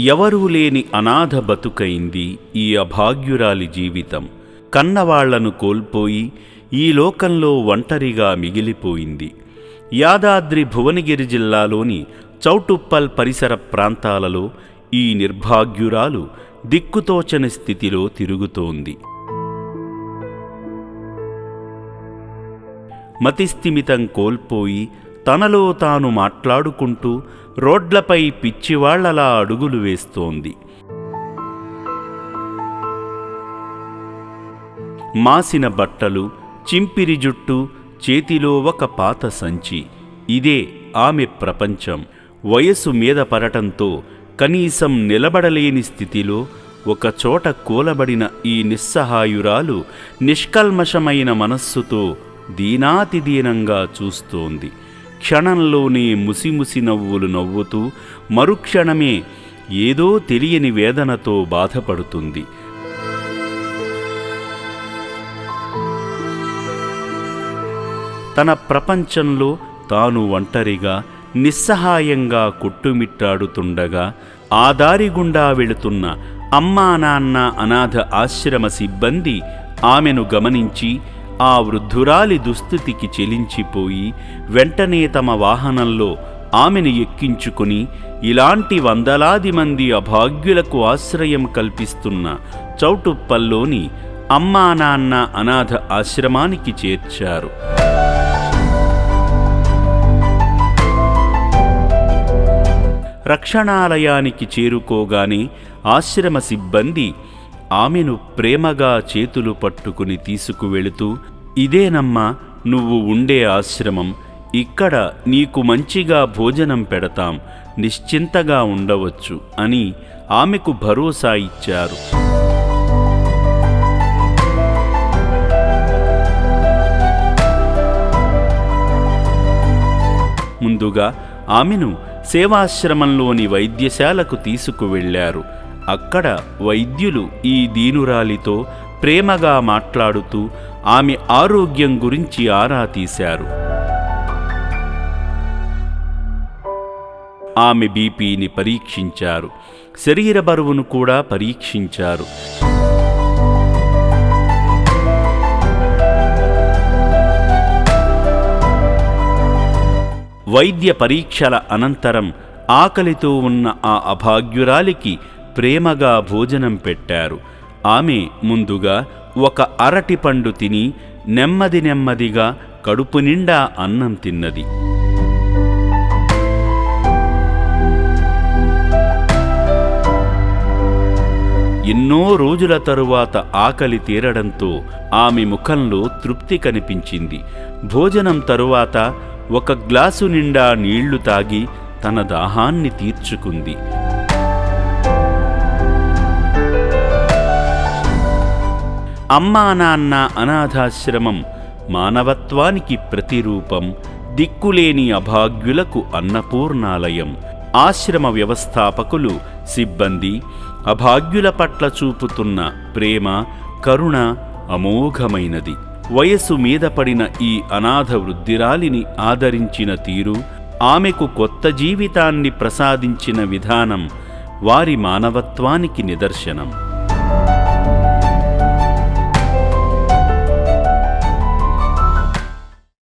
ఎవరూ లేని అనాథ బతుకైంది ఈ అభాగ్యురాలి జీవితం. కన్నవాళ్లను కోల్పోయి ఈ లోకంలో ఒంటరిగా మిగిలిపోయింది. యాదాద్రి భువనగిరి జిల్లాలోని చౌటుప్పల్ పరిసర ప్రాంతాలలో ఈ నిర్భాగ్యురాలు దిక్కుతోచని స్థితిలో తిరుగుతోంది. మతిస్థిమితం కోల్పోయి తనలో తాను మాట్లాడుకుంటూ రోడ్లపై పిచ్చివాళ్లలా అడుగులు వేస్తోంది. మాసిన బట్టలు, చింపిరి జుట్టు, చేతిలో ఒక పాత సంచి, ఇదే ఆమె ప్రపంచం. వయస్సు మీద పడటంతో కనీసం నిలబడలేని స్థితిలో ఒకచోట కూలబడిన ఈ నిస్సహాయురాలు నిష్కల్మషమైన మనస్సుతో దీనాతిదీనంగా చూస్తోంది. క్షణంలోనే ముసిముసి నవ్వులు నవ్వుతూ మరుక్షణమే ఏదో తెలియని వేదనతో బాధపడుతుంది. తన ప్రపంచంలో తాను ఒంటరిగా నిస్సహాయంగా కొట్టుమిట్టాడుతుండగా ఆ దారి గుండా వెళుతున్న అమ్మా నాన్న అనాథ ఆశ్రమ సిబ్బంది ఆమెను గమనించి ఆ వృద్ధురాలి దుస్థితికి చెలించిపోయి వెంటనే తమ వాహనంలో ఆమెను ఎక్కించుకుని ఇలాంటి వందలాది మంది అభాగ్యులకు ఆశ్రయం కల్పిస్తున్న చౌటుప్పల్లోని అమ్మా నాన్న అనాథ ఆశ్రమానికి చేర్చారు. రక్షణాలయానికి చేరుకోగానే ఆశ్రమ సిబ్బంది ఆమెను ప్రేమగా చేతులు పట్టుకుని తీసుకువెళుతూ, ఇదేనమ్మా నువ్వు ఉండే ఆశ్రమం, ఇక్కడ నీకు మంచిగా భోజనం పెడతాం, నిశ్చింతగా ఉండవచ్చు అని ఆమెకు భరోసా ఇచ్చారు. ముందుగా ఆమెను సేవాశ్రమంలోని వైద్యశాలకు తీసుకువెళ్లారు. అక్కడ వైద్యులు ఈ దీనురాలితో ప్రేమగా మాట్లాడుతూ ఆమె ఆరోగ్యం గురించి ఆరా తీశారు. ఆమె బీపీని పరీక్షించారు. శరీర బరువును కూడా పరీక్షించారు. వైద్య పరీక్షల అనంతరం ఆకలితో ఉన్న ఆ అభాగ్యురాలికి ప్రేమగా భోజనం పెట్టారు. ఆమె ముందుగా ఒక అరటిపండు తిని నెమ్మదిగా కడుపు నిండా అన్నం తిన్నది. ఎన్నో రోజుల తరువాత ఆకలి తీరడంతో ఆమె ముఖంలో తృప్తి కనిపించింది. భోజనం తరువాత ఒక గ్లాసు నిండా నీళ్లు తాగి తన దాహాన్ని తీర్చుకుంది. అమ్మా నాన్న అనాథాశ్రమం మానవత్వానికి ప్రతిరూపం, దిక్కులేని అభాగ్యులకు అన్నపూర్ణాలయం. ఆశ్రమ వ్యవస్థాపకులు, సిబ్బంది అభాగ్యుల పట్ల చూపుతున్న ప్రేమ, కరుణ అమోఘమైనది. వయస్సు మీద పడిన ఈ అనాథ వృద్ధిరాలిని ఆదరించిన తీరు, ఆమెకు కొత్త జీవితాన్ని ప్రసాదించిన విధానం వారి మానవత్వానికి నిదర్శనం.